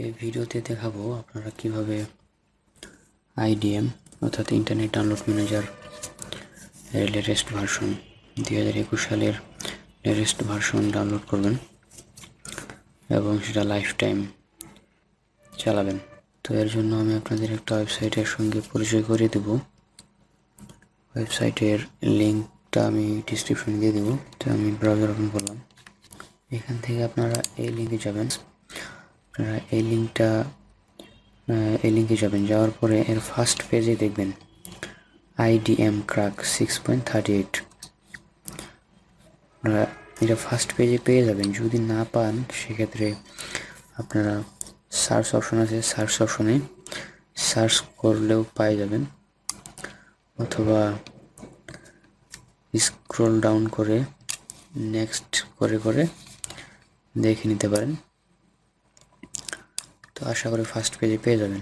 এই ভিডিওতে দেখাবো আপনারা কিভাবে IDM অর্থাৎ ইন্টারনেট ডাউনলোড ম্যানেজার এর লেটেস্ট ভার্সন 2021 সালের লেটেস্ট ভার্সন ডাউনলোড করবেন এবং সেটা লাইফ টাইম চালাবেন। তো এর জন্য আমি আপনাদের একটা ওয়েবসাইটের সঙ্গে পরিচয় করিয়ে দেব। ওয়েবসাইটের লিঙ্কটা আমি ডিসক্রিপশনে দিয়ে দেবো। তো আমি ব্রাউজার ওপেন করলাম, এখান থেকে আপনারা এই লিঙ্কে যাবেন। আপনারা এই লিঙ্কে যাবেন, যাওয়ার পরে এর ফার্স্ট পেজে দেখবেন IDM ক্র্যাক 6.38। আপনারা এটা ফার্স্ট পেজে পেয়ে যাবেন। যদি না পান সেক্ষেত্রে আপনারা সার্চ অপশন আছে, সার্চ অপশনে সার্চ করলেও পেয়ে যাবেন, অথবা স্ক্রল ডাউন করে নেক্সট করে দেখে নিতে পারেন। তো আশা করি ফার্স্ট পেজে পেয়ে যাবেন।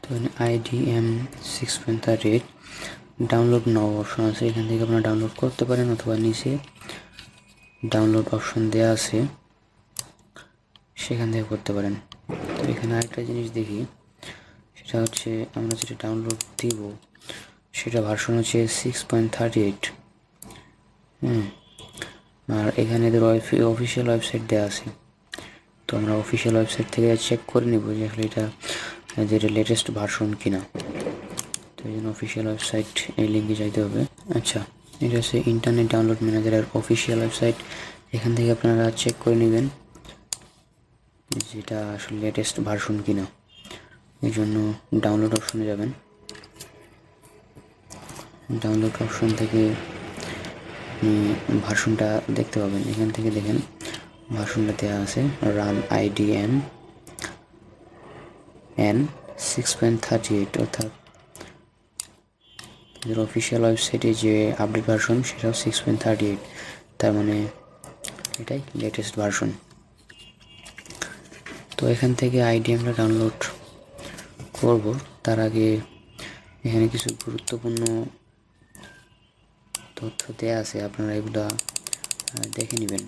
তো IDM 6.38 ডাউনলোড নাও অপশন আছে, এখান থেকে আপনারা ডাউনলোড করতে পারেন, অথবা নিচে ডাউনলোড অপশন দেওয়া আছে সেখান থেকে করতে পারেন। তো এখানে আরেকটা জিনিস দেখি, সেটা হচ্ছে আমরা যেটা ডাউনলোড দিব সেটা ভার্সন হচ্ছে 6.38। আর এখানে এদের অফিসিয়াল ওয়েবসাইট দেওয়া আছে। তো আমরা অফিসিয়াল ওয়েবসাইট থেকে চেক করে নেব যে আসলে এটা এদের লেটেস্ট ভার্সন কিনা। তো এই জন্য অফিসিয়াল ওয়েবসাইট এই লিঙ্কে যাইতে হবে। আচ্ছা, এটা হচ্ছে ইন্টারনেট ডাউনলোড ম্যানেজারের অফিসিয়াল ওয়েবসাইট। এখান থেকে আপনারা চেক করে নেবেন যেটা আসলে লেটেস্ট ভার্সন কিনা। এই জন্য ডাউনলোড অপশনে যাবেন। ডাউনলোড অপশন থেকে ভার্সনটা দেখতে পাবেন। এখান থেকে দেখেন ভার্সনটা দেওয়া আছে রান IDM N 6.38, অর্থাৎ এদের অফিসিয়াল ওয়েবসাইটে যে আপডেট ভার্সন সেটাও 6.38, তার মানে এটাই লেটেস্ট ভার্সন। তো এখান থেকে IDMটা ডাউনলোড করব, তার আগে এখানে কিছু গুরুত্বপূর্ণ তথ্য দেওয়া আছে, আপনারা এগুলা দেখে নেবেন।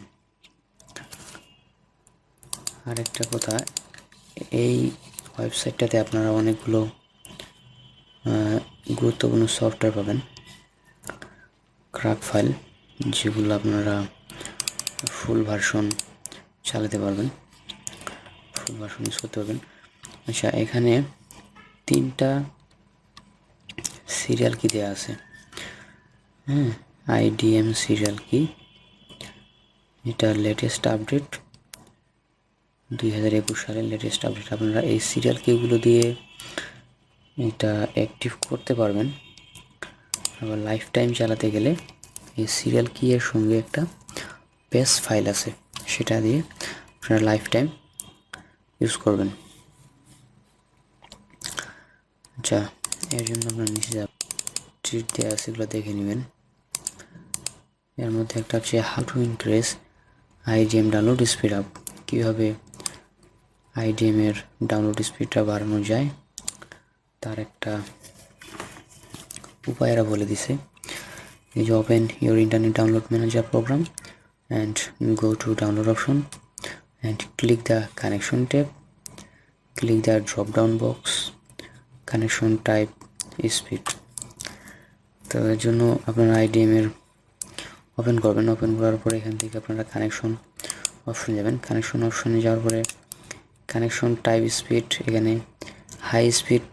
আর একটা কথা, এই ওয়েবসাইটটাতে আপনারা অনেকগুলো গুরুত্বপূর্ণ সফটওয়্যার পাবেন, ক্র্যাক ফাইল, যেগুলো আপনারা ফুল ভার্সন চালাতে পারবেন, ফুল ভার্সন ইউজ করতে পারবেন। আচ্ছা, এখানে 3টা সিরিয়াল কি দেওয়া আছে। IDM সিরিয়াল কি, এটা লেটেস্ট আপডেট 2021 সালের লেটেস্ট আপডেট। আপনারা এই সিরিয়াল কিগুলো দিয়ে এটা অ্যাক্টিভ করতে পারবেন। আবার লাইফ টাইম চালাতে গেলে এই সিরিয়াল কি এর সঙ্গে একটা পেজ ফাইল আছে, সেটা দিয়ে আপনারা লাইফ টাইম ইউজ করবেন। আচ্ছা, এর জন্য আপনার নিচে যা ট্রিট দেওয়া আছে এগুলো দেখে নেবেন। এর মধ্যে একটা হচ্ছে how to increase IDM download speed up, কীভাবে IDM এর ডাউনলোড স্পিডটা বাড়ানো যায় তার একটা উপায় এরা বলে দিছে। এই যে open your internet download manager program and go to download option and click the connection tab, click the drop down box, connection type speed. তো এর জন্য আপনারা IDM এর ওপেন করবেন। ওপেন করার পরে এখান থেকে আপনারা কানেকশন অপশনে যাবেন। কানেকশন অপশনে যাওয়ার পরে কানেকশন টাইপ স্পিড, এখানে হাই স্পিড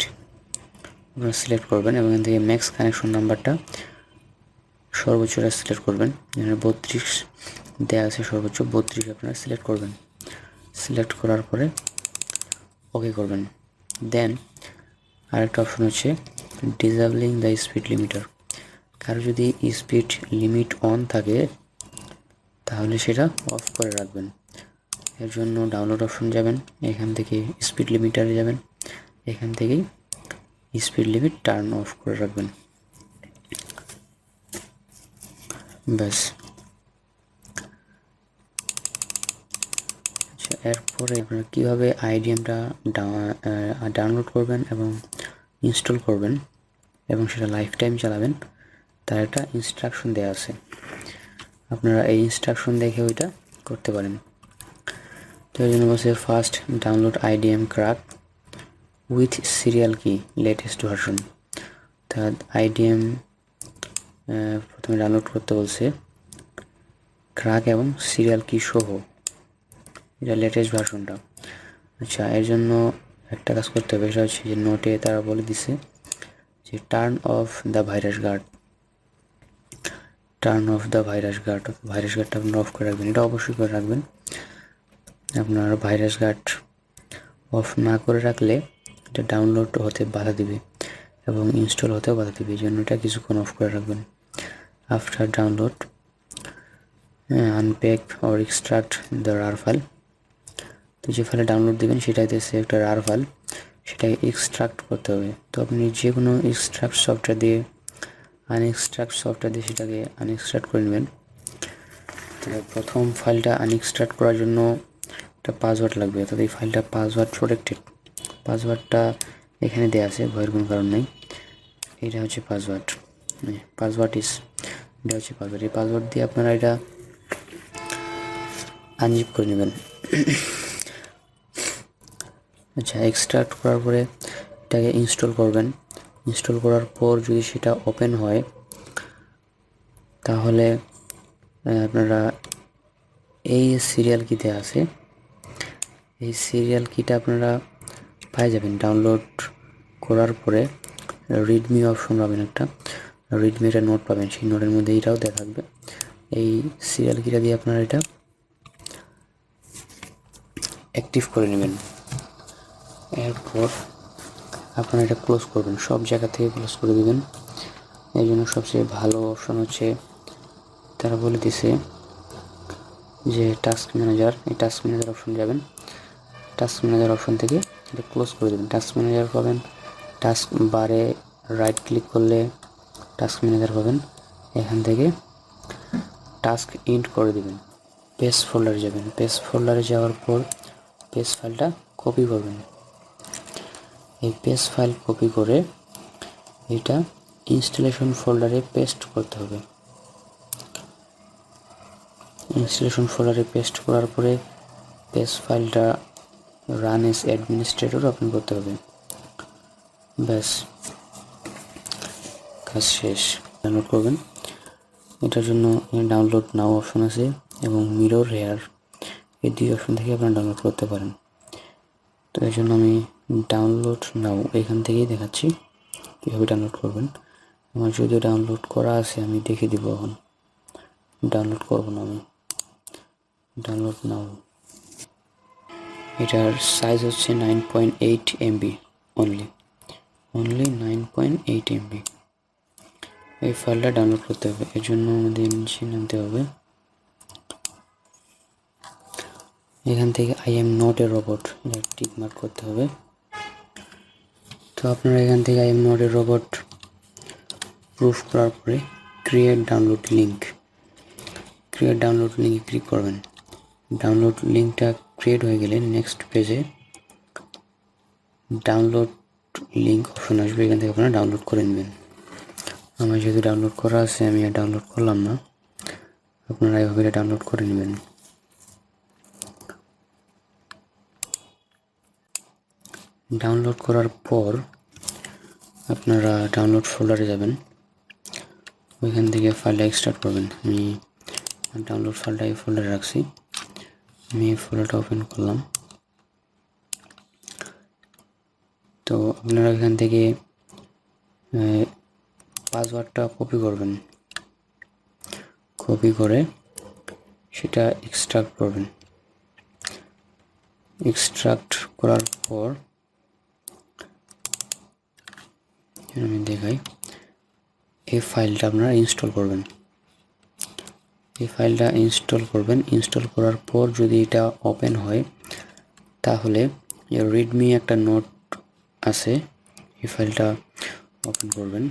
আপনারা সিলেক্ট করবেন এবং এখান থেকে ম্যাক্স কানেকশন নাম্বারটা সর্বোচ্চটা সিলেক্ট করবেন। এখানে 32 দেওয়া আছে, সর্বোচ্চ 32 আপনারা সিলেক্ট করবেন। সিলেক্ট করার পরে ওকে করবেন। দেন আরেকটা অপশন হচ্ছে ডিসেবলিং দ্য স্পিড লিমিটার। কারো যদি স্পিড লিমিট অন থাকে তাহলে সেটা অফ করে রাখবেন। এর জন্য ডাউনলোড অপশন যাবেন, এখান থেকে স্পিড লিমিটারে যাবেন, এখান থেকেই স্পিড লিমিট টার্ন অফ করে রাখবেন, ব্যাস। আচ্ছা, এরপরে আপনারা কীভাবে IDMটা ডাউনলোড করবেন এবং ইনস্টল করবেন এবং সেটা লাইফ টাইম চালাবেন তার একটা ইনস্ট্রাকশন দেওয়া আছে। আপনারা এই ইনস্ট্রাকশন দেখে ওইটা করতে পারেন। তো এই জন্য বলছে first download IDM crack with serial কি লেটেস্ট ভার্সন। অর্থাৎ IDM প্রথমে ডাউনলোড করতে বলছে ক্র্যাক এবং সিরিয়াল কি সহ, এটা লেটেস্ট ভার্সনটা। আচ্ছা, এর জন্য একটা কাজ করতে হবে, সেটা হচ্ছে যে নোটে তারা বলে দিছে যে turn off the virus guard. Turn off the virus guard, virus গার্ডটা আপনারা অফ করে রাখবেন, এটা অবশ্যই করে রাখবেন। আপনার ভাইরাস গার্ড অফ না করে রাখলে এটা ডাউনলোড হতে বাধা দিবে এবং ইনস্টল হতেও বাধা দিবে, এই জন্য এটা কিছুক্ষণ অফ করে রাখবেন। After download unpack or extract the RAR file. তো যে ফাইলে ডাউনলোড দেবেন সেটাতে সে একটা রার ফাইল, সেটাকে এক্সট্রাক্ট করতে হবে। তো আপনি যে কোনো এক্সট্রাক্ট সফটওয়্যার দিয়ে আনএক্সট্রাক্ট সফটওয়্যার দিয়ে সেটাকে আনএক্সট্রাক্ট করে নেবেন। তো প্রথম ফাইলটা আনএক্সট্রাক্ট করার জন্য একটা পাসওয়ার্ড লাগবে, অর্থাৎ এই ফাইলটা পাসওয়ার্ড প্রোটেক্টেড। পাসওয়ার্ডটা এখানে দেওয়া আছে, ভয়ের কোনো কারণ নেই। এটা হচ্ছে পাসওয়ার্ড, পাসওয়ার্ড এটা হচ্ছে পাসওয়ার্ড। এই পাসওয়ার্ড দিয়ে আপনারা এটা আনজিপ করে নেবেন। আচ্ছা, এক্সট্রাক্ট করার পরে এটাকে ইনস্টল করবেন। ইনস্টল করার পর যদি সেটা ওপেন হয় তাহলে আপনারা এই সিরিয়াল কিতে আছে, এই সিরিয়াল কিটা আপনারা পাই যাবেন। ডাউনলোড করার পরে রিডমি অপশন পাবেন, একটা রিডমি একটা নোট পাবেন, সেই নোটের মধ্যে এটাও দেওয়া থাকবে। এই সিরিয়াল কিটা দিয়ে আপনারা এটা অ্যাক্টিভ করে নেবেন। এরপর আপনারা এটা ক্লোজ করবেন, সব জায়গা থেকে ক্লোজ করে দেবেন। এই জন্য সবচেয়ে ভালো অপশন হচ্ছে তারা বলে দিছে যে টাস্ক ম্যানেজার। এই টাস্ক ম্যানেজার অপশন যাবেন, টাস্ক ম্যানেজার অপশন থেকে এটা ক্লোজ করে দেবেন। টাস্ক ম্যানেজার পাবেন, টাস্ক বারে রাইট ক্লিক করলে টাস্ক ম্যানেজার পাবেন, এখান থেকে টাস্ক ইন্ড করে দেবেন। পেজ ফোল্ডারে যাবেন, পেজ ফোল্ডারে যাওয়ার পর পেজ ফাইলটা কপি করবেন। এই পেজ ফাইল কপি করে এটা ইনস্টলেশন ফোল্ডারে পেস্ট করতে হবে। ইনস্টলেশন ফোল্ডারে পেস্ট করার পরে পেজ ফাইলটা রান এস অ্যাডমিনিস্ট্রেটর ওপেন করতে হবে। ব্যাস, কাজ শেষ। ডাউনলোড করবেন, এটার জন্য ডাউনলোড নাও অপশন আছে এবং মিরর হেয়ার, এই দুই অপশন থেকে আপনারা ডাউনলোড করতে পারেন। তো এই জন্য আমি ডাউনলোড নাও এখান থেকেই দেখাচ্ছি কীভাবে ডাউনলোড করবেন। আমার যদিও ডাউনলোড করা আছে, আমি দেখে দিব। এখন ডাউনলোড করব না, আমি ডাউনলোড নাও। এটার সাইজ হচ্ছে 9.8 MB অনলি 9.8 MB। এই ফাইলটা ডাউনলোড করতে হবে, এর জন্য আমাদের নিচে নামতে হবে। এখান থেকে I am not a robot এটা টিক মার্ক করতে হবে। তো আপনারা এখান থেকে I am not a robot proof করার পরে create download link, create download লিঙ্কে ক্লিক করবেন। ডাউনলোড লিঙ্কটা ক্রিয়েট হয়ে গেলে নেক্সট পেজে ডাউনলোড লিঙ্ক অপশন আসবে, এখান থেকে আপনারা ডাউনলোড করে নেবেন। আমার যেহেতু ডাউনলোড করা আছে আমি আর ডাউনলোড করলাম না, আপনারা এভাবে ডাউনলোড করে নেবেন। ডাউনলোড করার পর আপনারা ডাউনলোড ফোল্ডারে যাবেন, ওইখান থেকে ফাইলটা এক্সট্রাক্ট করবেন। আমি ডাউনলোড ফাইলটা এই ফোল্ডারে রাখছি, আমি এই ফোল্ডারটা ওপেন করলাম। তো আপনারা এখান থেকে পাসওয়ার্ডটা কপি করবেন, কপি করে সেটা এক্সট্রাক্ট করবেন। এক্সট্রাক্ট করার পর আমি দেখাই, এই ফাইলটা আপনারা ইনস্টল করবেন। এই ফাইলটা ইনস্টল করবেন, ইনস্টল করার পর যদি এটা ওপেন হয় তাহলে রিডমি একটা নোট আছে, এই ফাইলটা ওপেন করবেন।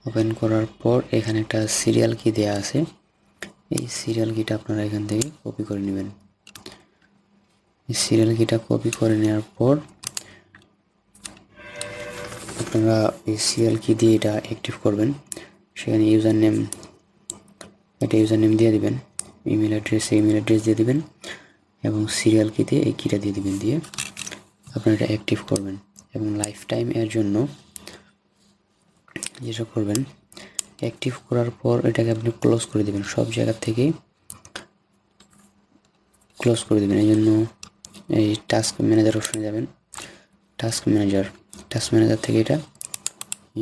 ওপেন করার পর এখানে একটা সিরিয়াল কি দেয়া আছে, এই সিরিয়াল কিটা আপনারা এখান থেকে কপি করে নেবেন। এই সিরিয়াল কিটা কপি করে নেওয়ার পর আপনারা এই সিরিয়াল কি দিয়ে এটা অ্যাক্টিভ করবেন। সেখানে ইউজার নেম, এটা ইউজার নেম দিয়ে দিবেন। ইমেল অ্যাড্রেস দিয়ে দিবেন এবং সিরিয়াল কিতে এই কিটা দিয়ে দিবেন, দিয়ে আপনারা এটা অ্যাক্টিভ করবেন। এবং লাইফ টাইম এর জন্য যেটা করবেন, অ্যাক্টিভ করার পর এটাকে আপনি ক্লোজ করে দেবেন, সব জায়গা থেকে ক্লোজ করে দেবেন। এই জন্য এই টাস্ক ম্যানেজার অপশনে যাবেন, টাস্ক ম্যানেজার থেকে এটা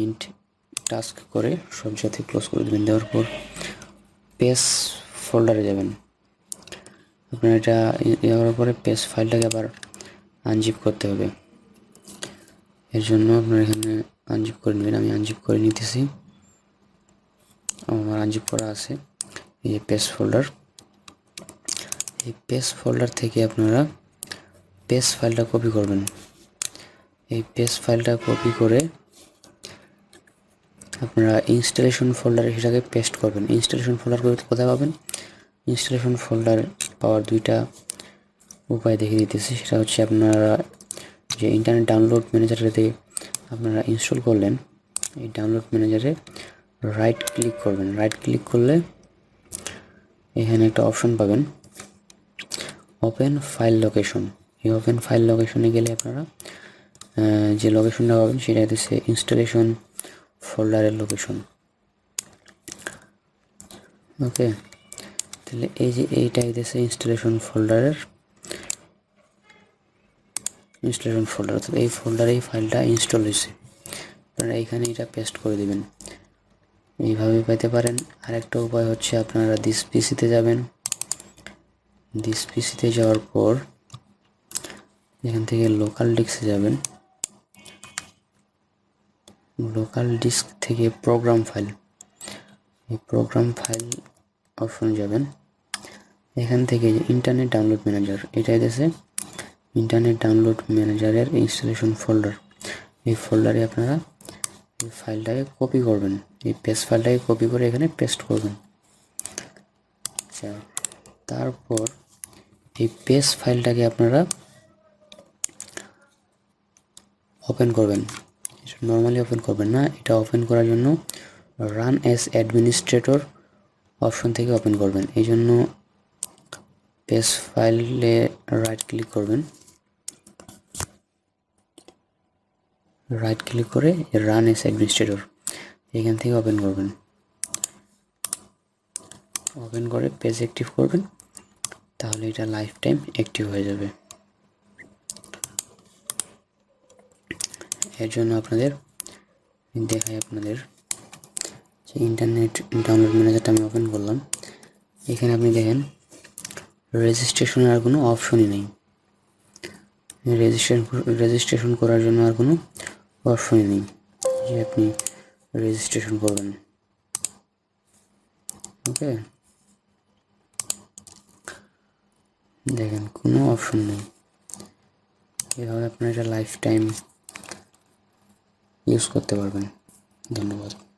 ইন্ট টাস্ক করে সব জায়গাতে ক্লোজ করে দেবেন। দেওয়ার পর পেজ ফোল্ডারে যাবেন, আপনার এটা দেওয়ার পরে পেজ ফাইলটাকে আবার আনজিপ করতে হবে। এর জন্য আপনার এখানে আনজিপ করে নেবেন, আমি আনজিপ করে নিতেছি, আমার আনজিপ করা আছে। এই যে পেজ ফোল্ডার, এই পেজ ফোল্ডার থেকে আপনারা পেজ ফাইলটা কপি করবেন। এই পেজ ফাইলটা কপি করে আপনারা ইনস্টলেশন ফোল্ডারে সেটাকে পেস্ট করবেন। ইনস্টলেশন ফোল্ডার কোথায় পাবেন? ইনস্টলেশন ফোল্ডার পাওয়ার দুইটা উপায় দেখিয়ে দিতেছি। সেটা হচ্ছে আপনারা যে ইন্টারনেট ডাউনলোড ম্যানেজারেতে আপনারা ইনস্টল করলেন, এই ডাউনলোড ম্যানেজারে রাইট ক্লিক করবেন। রাইট ক্লিক করলে এখানে একটা অপশন পাবেন ওপেন ফাইল লোকেশন। এই ওপেন ফাইল লোকেশনে গেলে আপনারা যে লোকেশনটা পাবেন সেটা হচ্ছে ইনস্টলেশন ফোল্ডারের লোকেশন। ওকে, তাহলে এই যে এইটা হচ্ছে ইনস্টলেশন ফোল্ডার, অর্থাৎ এই ফোল্ডারে এই ফাইলটা ইনস্টল হয়েছে। আপনারা এইখানে এটা পেস্ট করে দেবেন, এইভাবে পেতে পারেন। আরেকটা উপায় হচ্ছে আপনারা দিস পিসিতে যাবেন, দিস পিসিতে যাওয়ার পর এখান থেকে লোকাল ডিস্কে যাবেন, লোকাল ডিস্ক থেকে প্রোগ্রাম ফাইল, এই প্রোগ্রাম ফাইল অপশন যাবেন। এখান থেকে ইন্টারনেট ডাউনলোড ম্যানেজার, এটাই দেশে ইন্টারনেট ডাউনলোড ম্যানেজারের ইনস্টলেশন ফোল্ডার। এই ফোল্ডারে আপনারা এই ফাইলটাকে কপি করবেন, এই পেজ ফাইলটাকে কপি করে এখানে পেস্ট করবেন। আচ্ছা, তারপর এই পেজ ফাইলটাকে আপনারা ওপেন করবেন। নর্মালি ওপেন করবেন না, এটা ওপেন করার জন্য রান অ্যাজ অ্যাডমিনিস্ট্রেটর অপশন থেকে ওপেন করবেন। এই জন্য পেজ ফাইলে রাইট ক্লিক করবেন, রাইট ক্লিক করে রান অ্যাজ অ্যাডমিনিস্ট্রেটর এখান থেকে ওপেন করবেন। ওপেন করে পেজ অ্যাক্টিভ করবেন, তাহলে এটা লাইফ টাইম অ্যাক্টিভ হয়ে যাবে। এর জন্য আপনাদের দেখাই, আপনাদের যে ইন্টারনেট ডাউনলোড ম্যানেজারটা আমি ওপেন করলাম, এখানে আপনি দেখেন রেজিস্ট্রেশনের আর কোনো অপশনই নেই। রেজিস্ট্রেশন করার জন্য আর কোনো অপশনই নেই যে আপনি রেজিস্ট্রেশন করবেন। ওকে, দেখেন কোনো অপশন নেই। এভাবে আপনারা এটা লাইফ টাইম ইউজ করতে পারবেন। ধন্যবাদ।